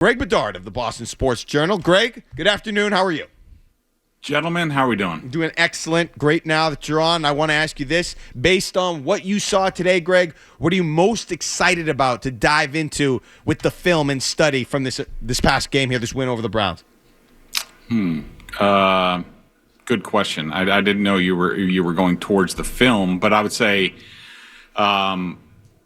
Greg Bedard of the Boston Sports Journal. Greg, good afternoon. How are you? Gentlemen, how are we doing? Doing excellent. Great now that you're on. I want to ask you this. Based on what you saw today, Greg, what are you most excited about to dive into with the film and study from this past game here, this win over the Browns? Good question. I didn't know you were going towards the film, but I would say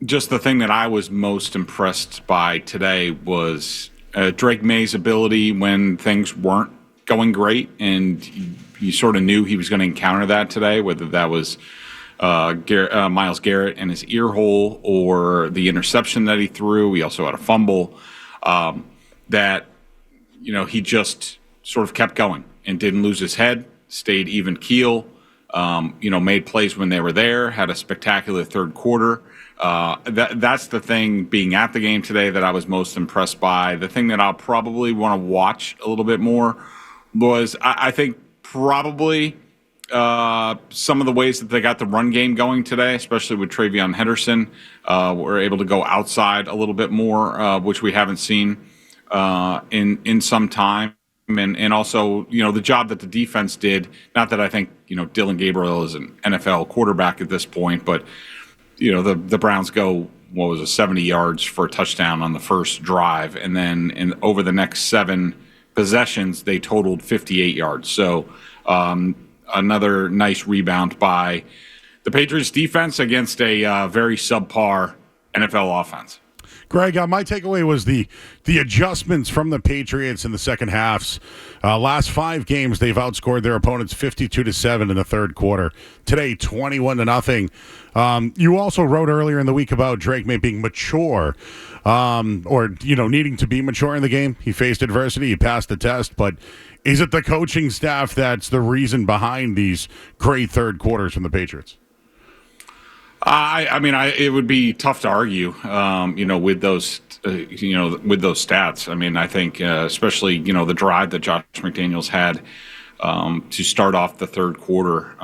just the thing that I was most impressed by today was Drake Maye's ability when things weren't going great, and you sort of knew he was going to encounter that today, whether that was Myles Garrett and his ear hole or the interception that he threw. He also had a fumble that, he just sort of kept going and didn't lose his head, stayed even keel, made plays when they were there, had a spectacular third quarter. That's the thing being at the game today that I was most impressed by. The thing that I'll probably want to watch a little bit more was I think probably some of the ways that they got the run game going today, especially with Travion Henderson, were able to go outside a little bit more, which we haven't seen in some time. And also, the job that the defense did, not that I think, Dylan Gabriel is an NFL quarterback at this point, but, the Browns go, 70 yards for a touchdown on the first drive. And then over the next 7 possessions, they totaled 58 yards. So another nice rebound by the Patriots defense against a very subpar NFL offense. Greg, my takeaway was the adjustments from the Patriots in the second halves. Last 5 games, they've outscored their opponents 52-7 in the third quarter. Today, 21-0. You also wrote earlier in the week about Drake Maye being mature, needing to be mature in the game. He faced adversity, he passed the test, but is it the coaching staff that's the reason behind these great third quarters from the Patriots? It would be tough to argue, with those, with those stats. I mean, I think especially, the drive that Josh McDaniels had to start off the third quarter,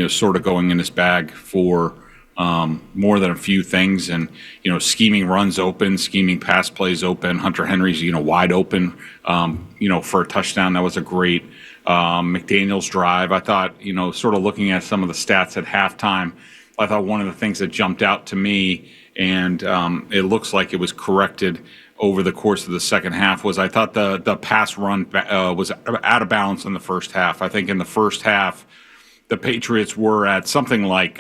sort of going in his bag for more than a few things, and scheming runs open, scheming pass plays open. Hunter Henry's wide open, for a touchdown. That was a great McDaniels drive. I thought, sort of looking at some of the stats at halftime, I thought one of the things that jumped out to me, and it looks like it was corrected over the course of the second half, was I thought the pass run was out of balance in the first half. I think in the first half, the Patriots were at something like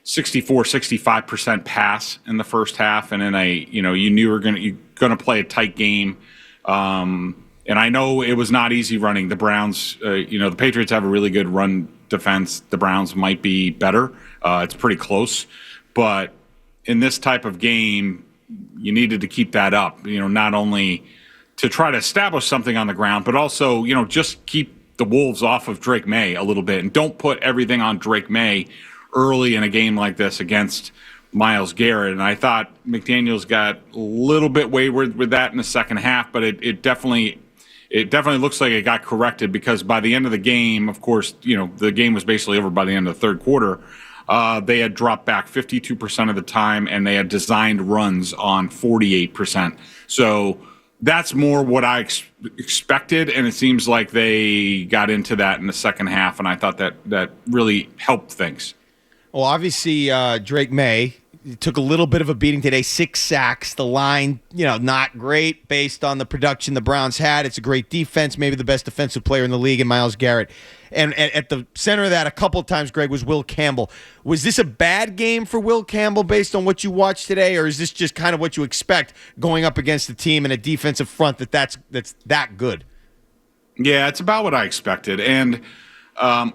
65% pass in the first half, and then you knew you were going to play a tight game. And I know it was not easy running. The Browns, the Patriots have a really good run defense. The Browns might be better. It's pretty close. But in this type of game, you needed to keep that up, not only to try to establish something on the ground, but also, just keep the Wolves off of Drake Maye a little bit. And don't put everything on Drake Maye early in a game like this against Myles Garrett. And I thought McDaniels got a little bit wayward with that in the second half, but it definitely looks like it got corrected, because by the end of the game, of course, the game was basically over by the end of the third quarter. They had dropped back 52% of the time, and they had designed runs on 48%. So that's more what I expected, and it seems like they got into that in the second half, and I thought that really helped things. Well, obviously, Drake Maye took a little bit of a beating today, 6 sacks. The line, not great based on the production the Browns had. It's a great defense, maybe the best defensive player in the league in Myles Garrett. And at the center of that a couple of times, Greg, was Will Campbell. Was this a bad game for Will Campbell based on what you watched today, or is this just kind of what you expect going up against a team and a defensive front that's that good? Yeah, it's about what I expected. And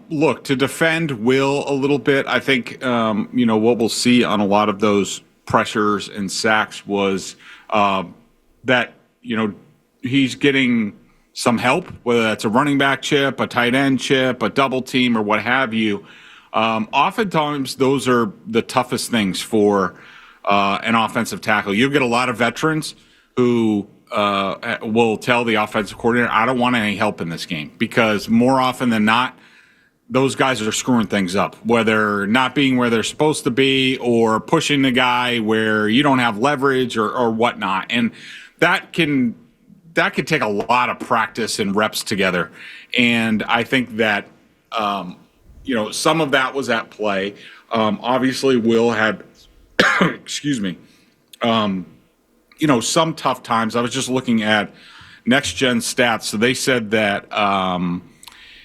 look, to defend Will a little bit, I think, what we'll see on a lot of those pressures and sacks was that, he's getting some help, whether that's a running back chip, a tight end chip, a double team, or what have you. Oftentimes, those are the toughest things for an offensive tackle. You'll get a lot of veterans who will tell the offensive coordinator, I don't want any help in this game, because more often than not, those guys are screwing things up, whether not being where they're supposed to be or pushing the guy where you don't have leverage or whatnot. And that can that could take a lot of practice and reps together. And I think that, some of that was at play. Obviously, Will had, excuse me, some tough times. I was just looking at Next Gen stats. So they said that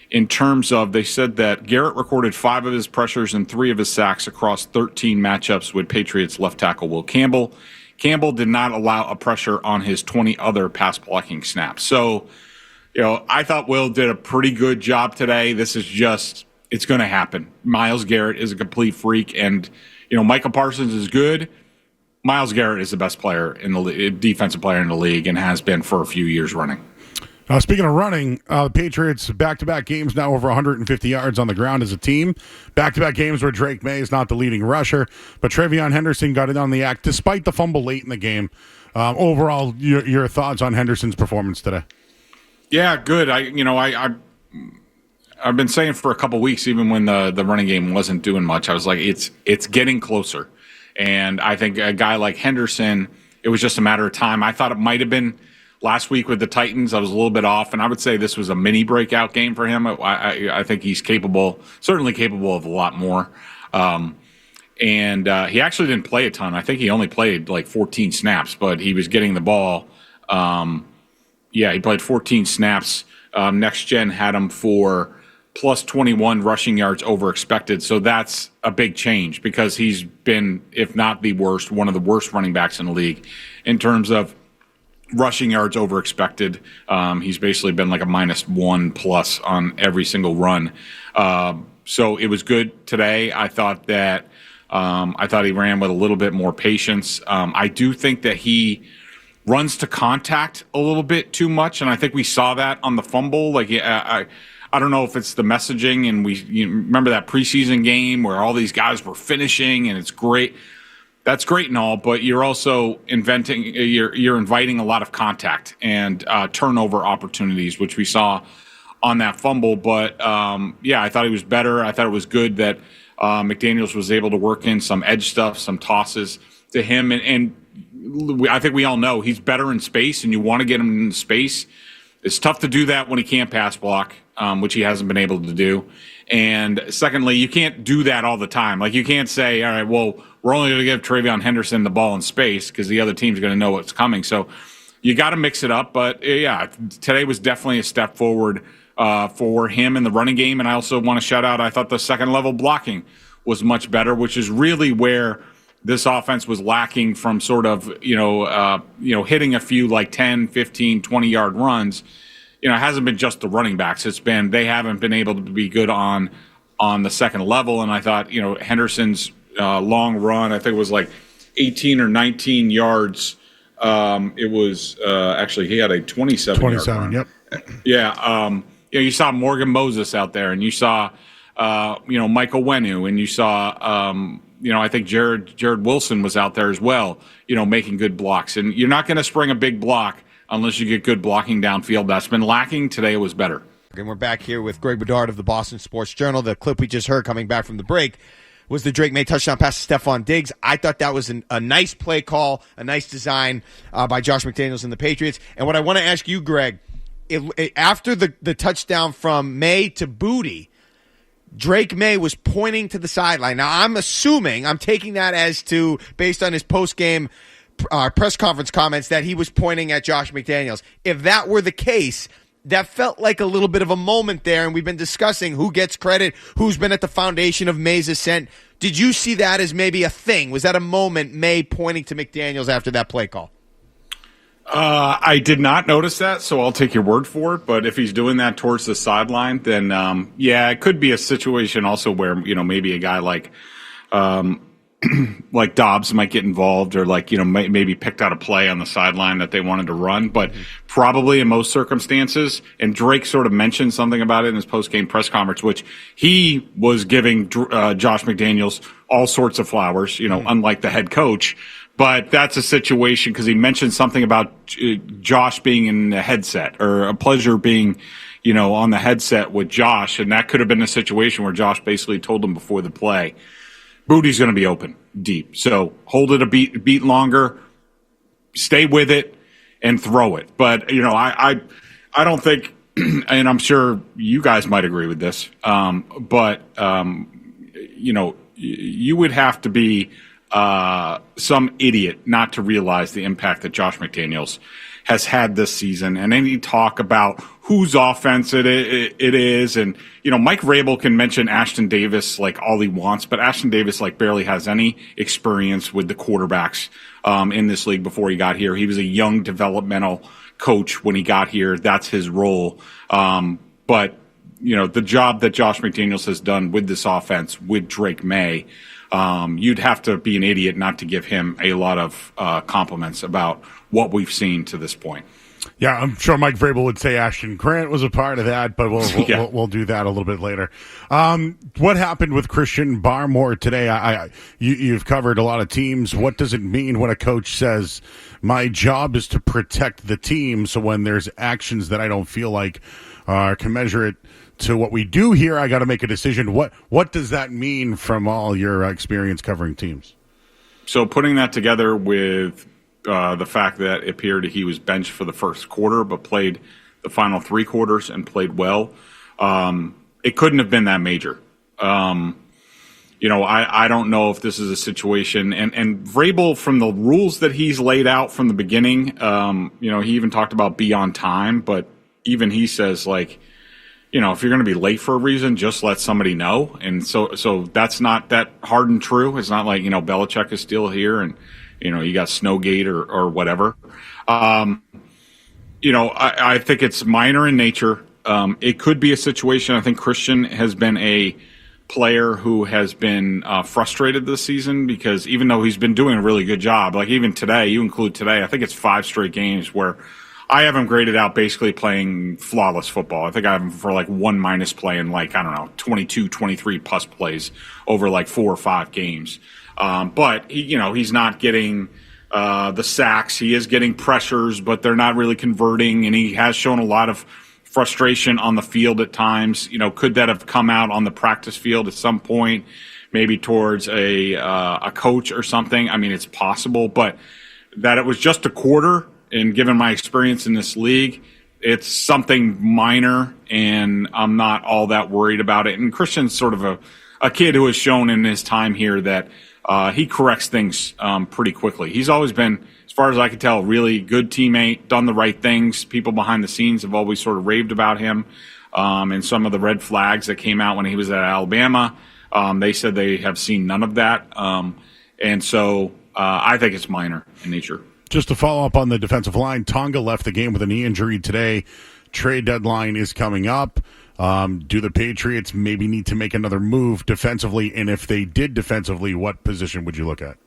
they said that Garrett recorded 5 of his pressures and 3 of his sacks across 13 matchups with Patriots left tackle Will Campbell. Campbell did not allow a pressure on his 20 other pass blocking snaps. So, I thought Will did a pretty good job today. This is just, it's going to happen. Myles Garrett is a complete freak, and, Micah Parsons is good. Myles Garrett is the best player in the defensive player in the league and has been for a few years running. Speaking of running, the Patriots back-to-back games now over 150 yards on the ground as a team. Back-to-back games where Drake Maye is not the leading rusher, but Trevion Henderson got it on the act despite the fumble late in the game. Overall, your thoughts on Henderson's performance today? Yeah, good. I've been saying for a couple weeks, even when the running game wasn't doing much, I was like, it's getting closer. And I think a guy like Henderson, it was just a matter of time. I thought it might have been last week with the Titans. I was a little bit off, and I would say this was a mini breakout game for him. I think he's certainly capable of a lot more. And he actually didn't play a ton. I think he only played like 14 snaps, but he was getting the ball. He played 14 snaps. Next Gen had him for plus 21 rushing yards over expected. So that's a big change because he's been, if not the worst, one of the worst running backs in the league in terms of rushing yards over expected. He's basically been like a -1+ on every single run. So it was good today. I thought he ran with a little bit more patience. I do think that he runs to contact a little bit too much, and I think we saw that on the fumble. I don't know if it's the messaging, and you remember that preseason game where all these guys were finishing, and it's great. That's great and all, but you're also you're inviting a lot of contact and turnover opportunities, which we saw on that fumble. But I thought he was better. I thought it was good that McDaniels was able to work in some edge stuff, some tosses to him, and I think we all know he's better in space, and you want to get him in space. It's tough to do that when he can't pass block, which he hasn't been able to do. And secondly, you can't do that all the time. Like, you can't say, all right, well, we're only going to give Trevion Henderson the ball in space because the other team's going to know what's coming. So you got to mix it up. But, today was definitely a step forward for him in the running game. And I also want to shout out, I thought the second-level blocking was much better, which is really where this offense was lacking from sort of, hitting a few like 10, 15, 20-yard runs. It hasn't been just the running backs. It's been they haven't been able to be good on the second level. And I thought, Henderson's long run, I think it was like 18 or 19 yards. It was actually he had a 27-yard run. Yep. Yeah. You saw Morgan Moses out there, and you saw Michael Wenu, and you saw I think Jared Wilson was out there as well, making good blocks. And you're not going to spring a big block unless you get good blocking downfield. That's been lacking. Today it was better. And we're back here with Greg Bedard of the Boston Sports Journal. The clip we just heard coming back from the break was the Drake Maye touchdown pass to Stephon Diggs. I thought that was a nice play call, a nice design by Josh McDaniels and the Patriots. And what I want to ask you, Greg, after the touchdown from Maye to Booty, Drake Maye was pointing to the sideline. Now, I'm taking that as to, based on his post-game press conference comments, that he was pointing at Josh McDaniels. If that were the case, that felt like a little bit of a moment there, and we've been discussing who gets credit, who's been at the foundation of Maye's ascent. Did you see that as maybe a thing? Was that a moment, Maye pointing to McDaniels after that play call? I did not notice that, so I'll take your word for it. But if he's doing that towards the sideline, then it could be a situation also where maybe a guy like like Dobbs might get involved, or maybe picked out a play on the sideline that they wanted to run. But probably in most circumstances, and Drake sort of mentioned something about it in his post-game press conference, which he was giving Josh McDaniels all sorts of flowers, unlike the head coach. But that's a situation because he mentioned something about Josh being in the headset, or a pleasure being, on the headset with Josh. And that could have been a situation where Josh basically told him before the play, Booty's going to be open deep. So hold it a beat longer, stay with it, and throw it. But I don't think, and I'm sure you guys might agree with this. But you would have to be some idiot not to realize the impact that Josh McDaniels has had this season. And any talk about whose offense it is. And, Mike Vrabel can mention Ashton Davis like all he wants, but Ashton Davis like barely has any experience with the quarterbacks in this league before he got here. He was a young developmental coach when he got here. That's his role. But the job that Josh McDaniels has done with this offense with Drake Maye, you'd have to be an idiot not to give him a lot of compliments about what we've seen to this point. Yeah, I'm sure Mike Vrabel would say Ashton Grant was a part of that, but we'll do that a little bit later. What happened with Christian Barmore today? You've covered a lot of teams. What does it mean when a coach says, my job is to protect the team, so when there's actions that I don't feel like can measure it to what we do here, I got to make a decision. What does that mean from all your experience covering teams? So putting that together with the fact that it appeared he was benched for the first quarter but played the final three quarters and played well, it couldn't have been that major. I don't know if this is a situation. And Vrabel, from the rules that he's laid out from the beginning, he even talked about be on time, but even he says, like, if you're going to be late for a reason, just let somebody know. And so that's not that hard and true. It's not like, Belichick is still here and, you got Snowgate or whatever. I think it's minor in nature. It could be a situation. I think Christian has been a player who has been frustrated this season because even though he's been doing a really good job, like even today, you include today, I think it's 5 straight games where I have him graded out basically playing flawless football. I think I have him for like 1- playing 22, 23 plus plays over like 4 or 5 games. But he's not getting the sacks. He is getting pressures, but they're not really converting. And he has shown a lot of frustration on the field at times. Could that have come out on the practice field at some point, maybe towards a coach or something? I mean, it's possible, but that it was just a quarter. And given my experience in this league, it's something minor, and I'm not all that worried about it. And Christian's sort of a kid who has shown in his time here that he corrects things pretty quickly. He's always been, as far as I can tell, a really good teammate, done the right things. People behind the scenes have always sort of raved about him. And some of the red flags that came out when he was at Alabama, they said they have seen none of that. And so I think it's minor in nature. Just to follow up on the defensive line, Tonga left the game with a knee injury today. Trade deadline is coming up. Do the Patriots maybe need to make another move defensively? And if they did defensively, what position would you look at?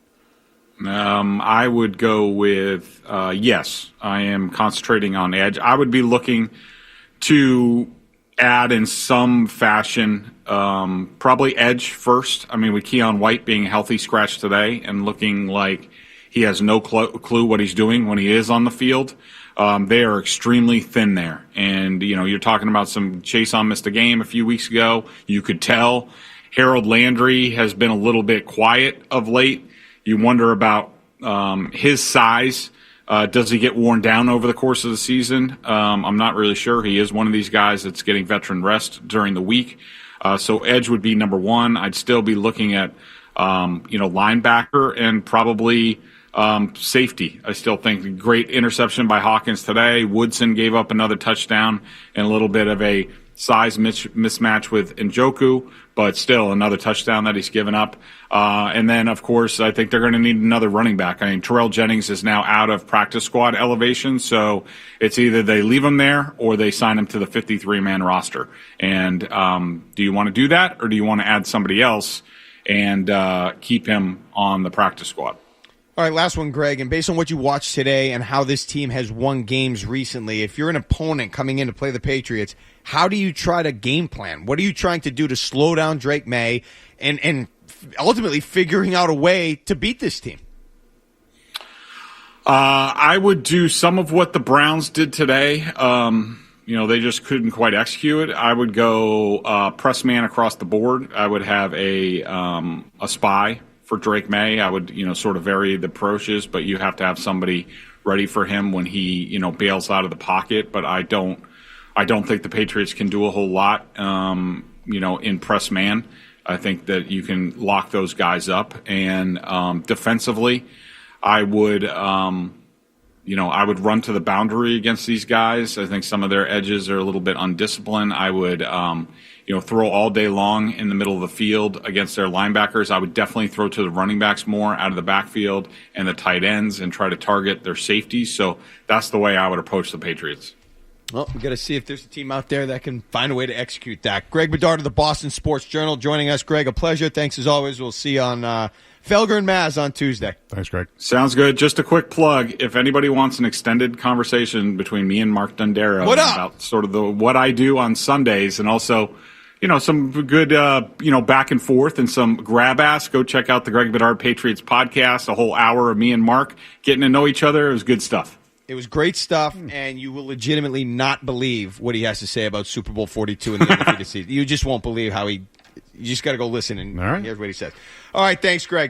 I would go with yes. I am concentrating on edge. I would be looking to add in some fashion, probably edge first. I mean, with Keon White being a healthy scratch today and looking like he has no clue what he's doing when he is on the field. They are extremely thin there. And, you're talking about some Chason missed a game a few weeks ago. You could tell. Harold Landry has been a little bit quiet of late. You wonder about his size. Does he get worn down over the course of the season? I'm not really sure. He is one of these guys that's getting veteran rest during the week. So edge would be number one. I'd still be looking at, linebacker and probably safety. I still think great interception by Hawkins today. Woodson gave up another touchdown and a little bit of a size mismatch with Njoku, but still another touchdown that he's given up. And then, of course, I think they're going to need another running back. I mean, Terrell Jennings is now out of practice squad elevation, so it's either they leave him there or they sign him to the 53-man roster. And do you want to do that, or do you want to add somebody else and keep him on the practice squad? All right, last one, Greg. And based on what you watched today and how this team has won games recently, if you're an opponent coming in to play the Patriots, how do you try to game plan? What are you trying to do to slow down Drake Maye and ultimately figuring out a way to beat this team? I would do some of what the Browns did today. They just couldn't quite execute it. I would go press man across the board. I would have a spy for Drake Maye. I would, sort of vary the approaches, but you have to have somebody ready for him when he, bails out of the pocket. But I don't think the Patriots can do a whole lot, in press man. I think that you can lock those guys up. And defensively, I would run to the boundary against these guys. I think some of their edges are a little bit undisciplined. I would, throw all day long in the middle of the field against their linebackers. I would definitely throw to the running backs more out of the backfield and the tight ends and try to target their safeties. So that's the way I would approach the Patriots. Well, we got to see if there's a team out there that can find a way to execute that. Greg Bedard of the Boston Sports Journal joining us. Greg, a pleasure. Thanks as always. We'll see you on Felger and Maz on Tuesday. Thanks, Greg. Sounds good. Just a quick plug. If anybody wants an extended conversation between me and Mark Dundero about sort of what I do on Sundays and also, some good, back and forth and some grab ass, go check out the Greg Bedard Patriots podcast, a whole hour of me and Mark getting to know each other. It was good stuff. It was great stuff, and you will legitimately not believe what he has to say about Super Bowl 42 in the undefeated season. You just won't believe how you just got to go listen and hear what he says. All right, thanks, Greg.